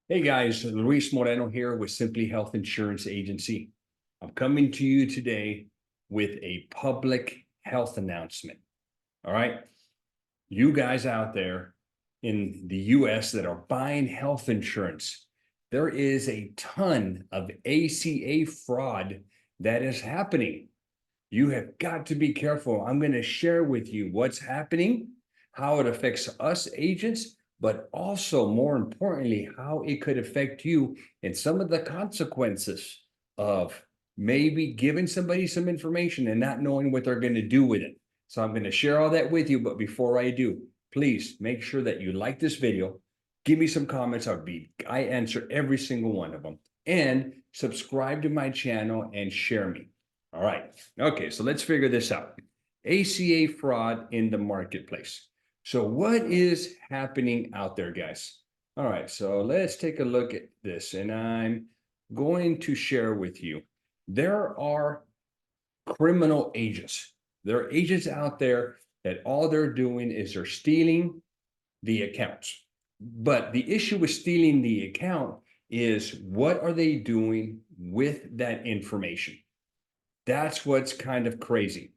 Hey guys, Luis Moreno here with Simply Health Insurance Agency. I'm coming to you today with a public health announcement. All right. You guys out there in the US that are buying health insurance, there is a ton of ACA fraud that is happening. You have got to be careful. I'm going to share with you what's happening, how it affects us agents, but also more importantly, how it could affect you and some of the consequences of maybe giving somebody some information and not knowing what they're going to do with it. So I'm going to share all that with you. But before I do, please make sure that you like this video. Give me some comments. I answer every single one of them. And subscribe to my channel and share me. All right. Okay, so let's figure this out. ACA fraud in the marketplace. So what is happening out there, guys? All right, so let's take a look at this, and I'm going to share with you. There are criminal agents. There are agents out there that all they're doing is they're stealing the accounts. But the issue with stealing the account is what are they doing with that information? That's what's kind of crazy.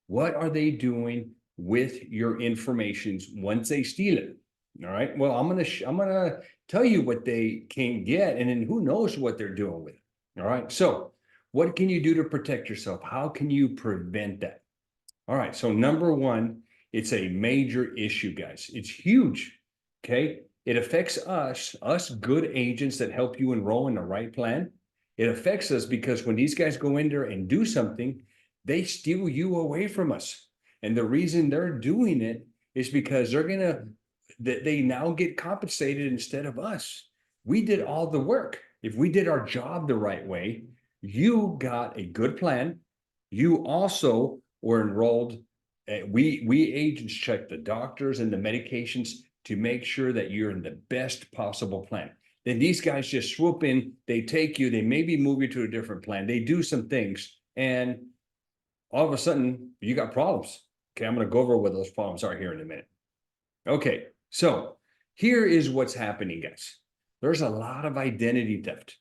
What are they doing with your information once they steal it? All right. Well, I'm gonna tell you what they can get, and then who knows what they're doing with it. All right. So, what can you do to protect yourself? How can you prevent that? All right. So, number one, it's a major issue, guys. It's huge. Okay. It affects us good agents that help you enroll in the right plan. It affects us because when these guys go in there and do something, they steal you away from us. And the reason they're doing it is because they now get compensated instead of us. We did all the work. If we did our job the right way, you got a good plan. You also were enrolled. We agents check the doctors and the medications to make sure that you're in the best possible plan. Then these guys just swoop in, they take you, they maybe move you to a different plan, they do some things, and all of a sudden you got problems. Okay, I'm going to go over what those problems are here in a minute. Okay, so here is what's happening, guys. There's a lot of identity theft.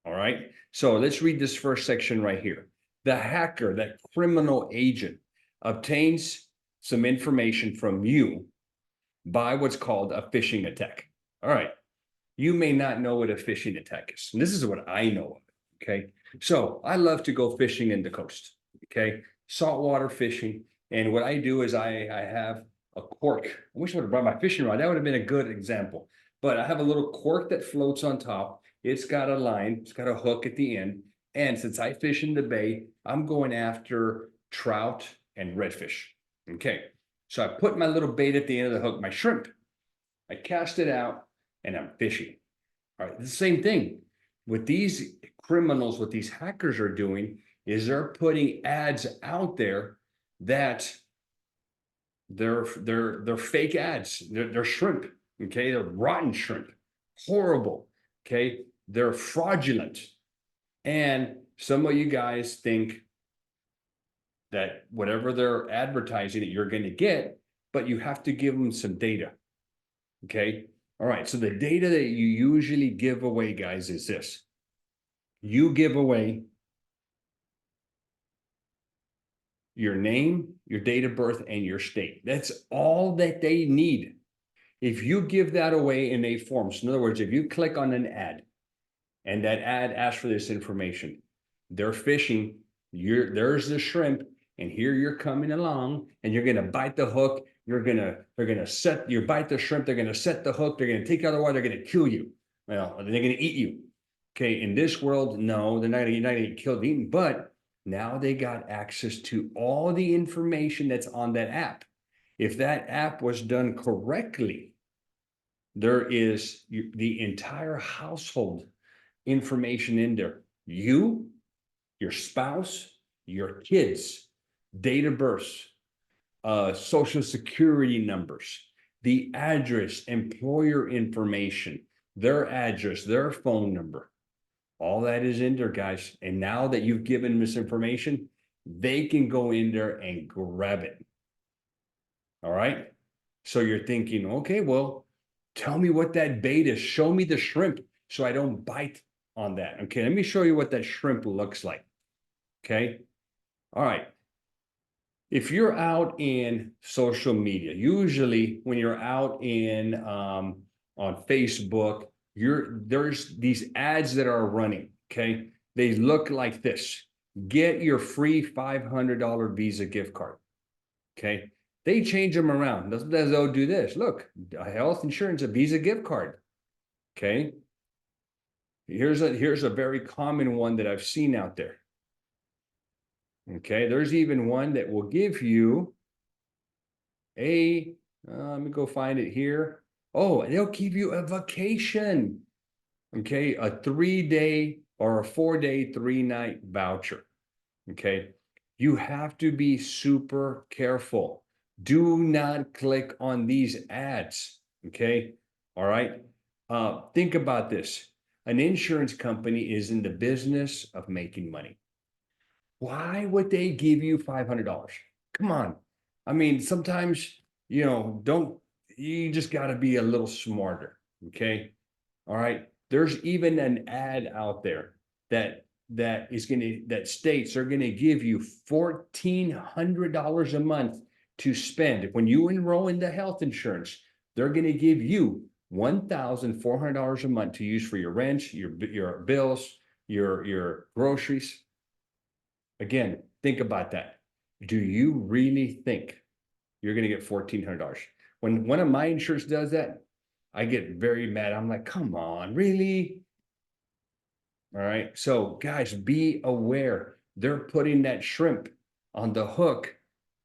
All right, so let's read this first section right here. The hacker, that criminal agent, obtains some information from you by what's called a phishing attack. All right, you may not know what a phishing attack is. And this is what I know of. Okay. So I love to go fishing in the coast. Okay. Saltwater fishing. And what I do is I have a cork. I wish I would have brought my fishing rod. That would have been a good example. But I have a little cork that floats on top. It's got a line, it's got a hook at the end. And since I fish in the bay, I'm going after trout and redfish. Okay. So I put my little bait at the end of the hook, my shrimp. I cast it out and I'm fishing. All right, the same thing with these criminals, what these hackers are doing is they're putting ads out there that they're fake ads. They're shrimp. Okay, they're rotten shrimp, horrible. Okay, they're fraudulent, and some of you guys think that whatever they're advertising that you're going to get, but you have to give them some data. Okay. All right. So the data that you usually give away, guys, is this. You give away your name, your date of birth, and your state. That's all that they need. If you give that away in a form, so in other words, if you click on an ad and that ad asks for this information, they're fishing, there's the shrimp, and here you're coming along and you're going to bite the hook. They're going to you bite the shrimp. They're going to set the hook. They're going to take you out of the water. They're going to kill you. Well, they're going to eat you. Okay. In this world, no, they're not going to get killed, eaten, but now they got access to all the information that's on that app. If that app was done correctly, there is the entire household information in there. You, your spouse, your kids, date of birth, social security numbers, the address, employer information, their address, their phone number. All that is in there, guys. And now that you've given this information, they can go in there and grab it. All right. So you're thinking, okay, well, tell me what that bait is. Show me the shrimp. so I don't bite on that. Okay, let me show you what that shrimp looks like. Okay, all right. If you're out in social media, usually when you're out in on Facebook, there's these ads that are running. Okay, they look like this: get your free $500 Visa gift card. Okay, they change them around. They'll do this. Look, a health insurance, a Visa gift card. Okay, here's a very common one that I've seen out there. Okay, there's even one that will give you let me go find it here. Oh, they'll give you a vacation. Okay, a 3-day or a 4-day, 3-night voucher. Okay, you have to be super careful. Do not click on these ads. Okay, all right. Think about this. An insurance company is in the business of making money. Why would they give you $500? Come on. I mean, sometimes, you just got to be a little smarter. Okay. All right. There's even an ad out there that states they're going to give you $1,400 a month to spend. When you enroll in the health insurance, they're going to give you $1,400 a month to use for your rent, your bills, your groceries. Again, think about that. Do you really think you're going to get $1,400? When one of my insurance does that, I get very mad. I'm like, come on, really? All right. So guys, be aware. They're putting that shrimp on the hook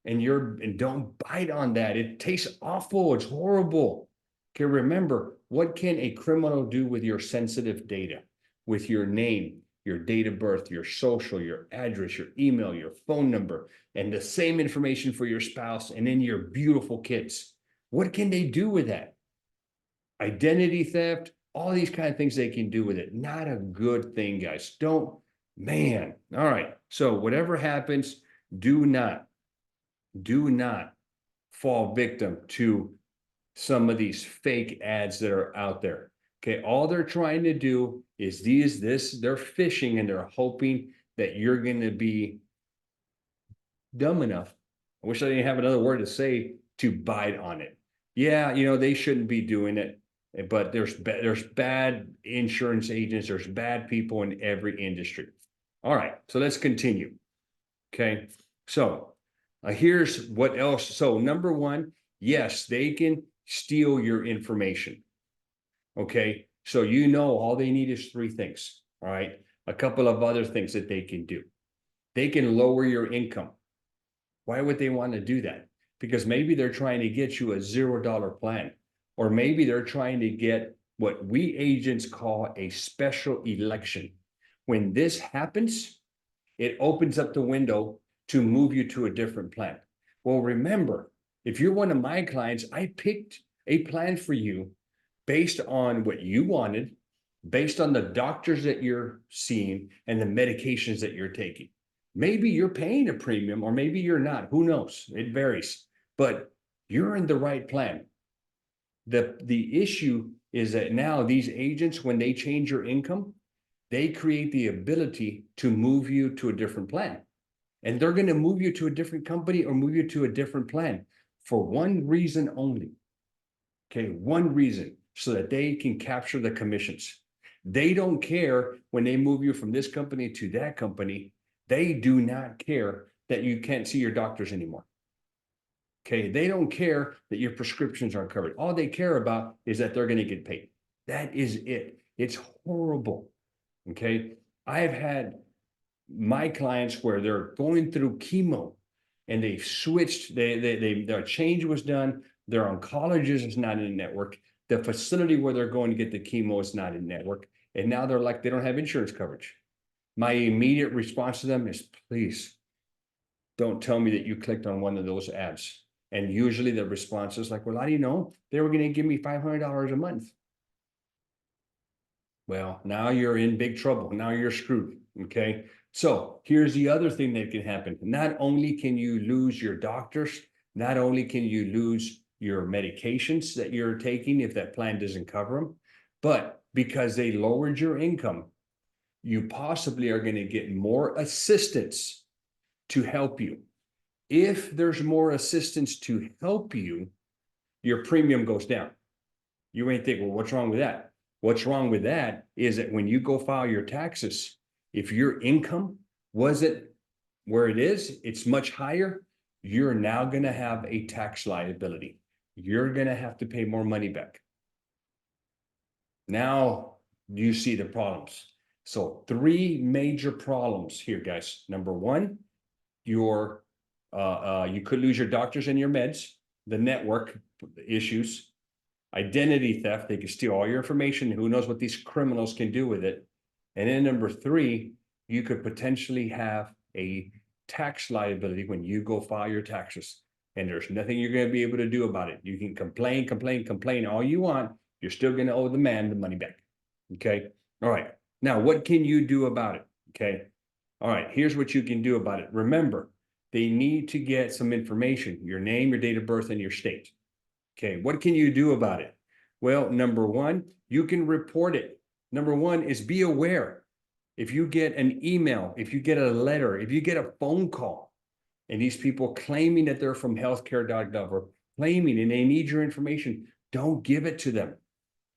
and don't bite on that. It tastes awful. It's horrible. Okay. Remember, what can a criminal do with your sensitive data, with your name, your date of birth, your social, your address, your email, your phone number, and the same information for your spouse and then your beautiful kids? What can they do with that? Identity theft, all these kind of things they can do with it. Not a good thing, guys. Man. All right. So whatever happens, do not fall victim to some of these fake ads that are out there. Okay. All they're trying to do is they're fishing and they're hoping that you're going to be dumb enough. I wish I didn't have another word to say, to bite on it. Yeah. They shouldn't be doing it. But there's bad insurance agents. There's bad people in every industry. All right, so let's continue. Okay, so here's what else. So number one, yes, they can steal your information. Okay, so all they need is 3 things. All right, a couple of other things that they can do. They can lower your income. Why would they want to do that? Because maybe they're trying to get you a $0 plan. Or maybe they're trying to get what we agents call a special election. When this happens, it opens up the window to move you to a different plan. Well, remember, if you're one of my clients, I picked a plan for you based on what you wanted, based on the doctors that you're seeing and the medications that you're taking. Maybe you're paying a premium or maybe you're not. Who knows? It varies. But you're in the right plan. The issue is that now these agents, when they change your income, they create the ability to move you to a different plan. And they're going to move you to a different company or move you to a different plan for one reason only. Okay, one reason, so that they can capture the commissions. They don't care when they move you from this company to that company. They do not care that you can't see your doctors anymore. Okay, they don't care that your prescriptions aren't covered. All they care about is that they're going to get paid. That is it. It's horrible. Okay, I've had my clients where they're going through chemo and they've switched. Their change was done. Their oncologist is not in network. The facility where they're going to get the chemo is not in network. And now they're like, they don't have insurance coverage. My immediate response to them is, please don't tell me that you clicked on one of those ads. And usually the response is like, well, how do you know? They were going to give me $500 a month. Well, now you're in big trouble. Now you're screwed. Okay. So here's the other thing that can happen. Not only can you lose your doctors, not only can you lose your medications that you're taking if that plan doesn't cover them, but because they lowered your income, you possibly are going to get more assistance to help you. If there's more assistance to help you, your premium goes down. You may think, well, what's wrong with that? What's wrong with that is that when you go file your taxes, if your income wasn't where it is, it's much higher, you're now going to have a tax liability. You're going to have to pay more money back. Now you see the problems. So 3 major problems here, guys. Number 1, you could lose your doctors and your meds, the network issues, identity theft. They can steal all your information. Who knows what these criminals can do with it? And then number 3, you could potentially have a tax liability when you go file your taxes. And there's nothing you're going to be able to do about it. You can complain all you want. You're still going to owe the man the money back. Okay. All right. Now, what can you do about it? Okay. All right. Here's what you can do about it. Remember, they need to get some information, your name, your date of birth, and your state. Okay. What can you do about it? Well, number 1, you can report it. Number 1 is be aware. If you get an email, if you get a letter, if you get a phone call, and these people claiming that they're from healthcare.gov or claiming and they need your information, don't give it to them.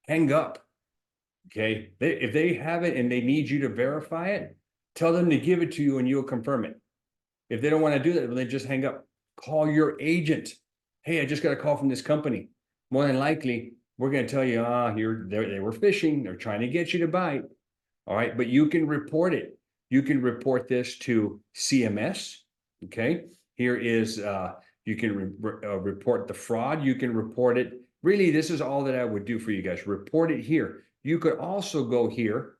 Hang up. Okay. If they have it and they need you to verify it, tell them to give it to you and you'll confirm it. If they don't want to do that, well, then just hang up. Call your agent. Hey, I just got a call from this company. More than likely, we're going to tell you, they were phishing. They're trying to get you to buy. All right. But you can report it. You can report this to CMS. Okay. Here is, you can report the fraud. You can report it. Really, this is all that I would do for you guys. Report it here. You could also go here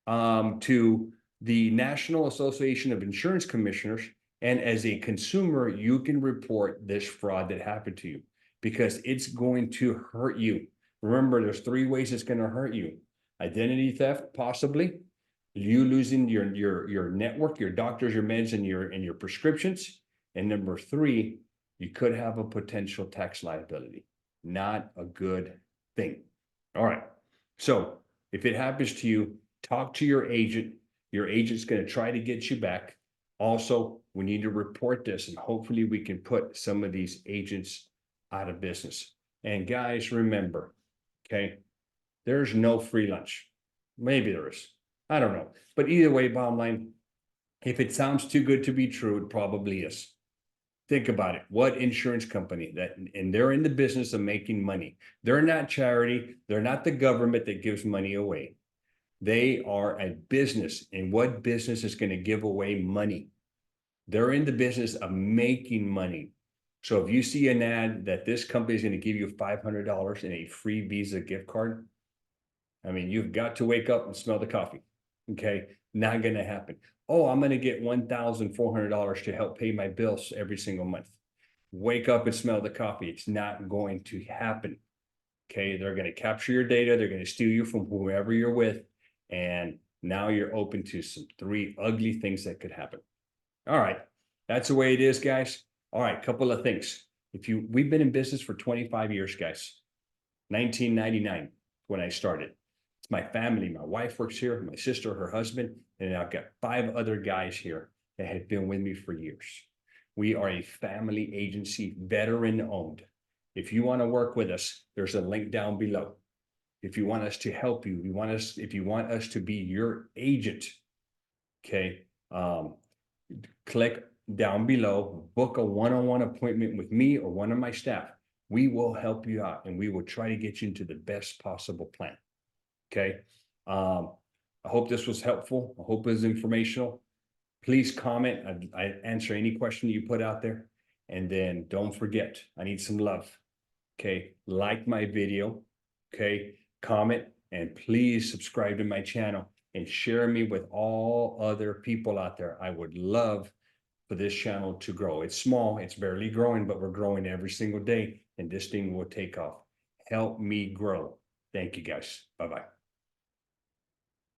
to the National Association of Insurance Commissioners. And as a consumer, you can report this fraud that happened to you because it's going to hurt you. Remember, there's 3 ways it's going to hurt you. Identity theft, possibly. You losing your network, your doctors, your meds, and your prescriptions. And number 3, you could have a potential tax liability. Not a good thing. All right. So if it happens to you, talk to your agent. Your agent's going to try to get you back. Also, we need to report this, and hopefully we can put some of these agents out of business. And guys, remember, okay, there's no free lunch. Maybe there is. I don't know. But either way, bottom line, if it sounds too good to be true, it probably is. Think about it. What insurance company and they're in the business of making money. They're not charity. They're not the government that gives money away. They are a business. And what business is going to give away money? They're in the business of making money. So if you see an ad that this company is going to give you $500 in a free Visa gift card, I mean, you've got to wake up and smell the coffee. Okay. Not going to happen. Oh, I'm going to get $1,400 to help pay my bills every single month. Wake up and smell the coffee. It's not going to happen. Okay. They're going to capture your data. They're going to steal you from whoever you're with. And now you're open to some 3 ugly things that could happen. All right. That's the way it is, guys. All right. Couple of things. We've been in business for 25 years, guys. 1999 when I started. It's my family. My wife works here, my sister, her husband, and I've got 5 other guys here that have been with me for years. We are a family agency, veteran owned. If you want to work with us, there's a link down below. If you want us to help you, if you want us to be your agent, okay, click down below, book a one-on-one appointment with me or one of my staff. We will help you out and we will try to get you into the best possible plan. Okay. I hope this was helpful. I hope it was informational. Please comment. I answer any question you put out there. And then don't forget, I need some love. Okay. Like my video. Okay. Comment and please subscribe to my channel and share me with all other people out there. I would love for this channel to grow. It's small. It's barely growing, but we're growing every single day and this thing will take off. Help me grow. Thank you guys. Bye-bye.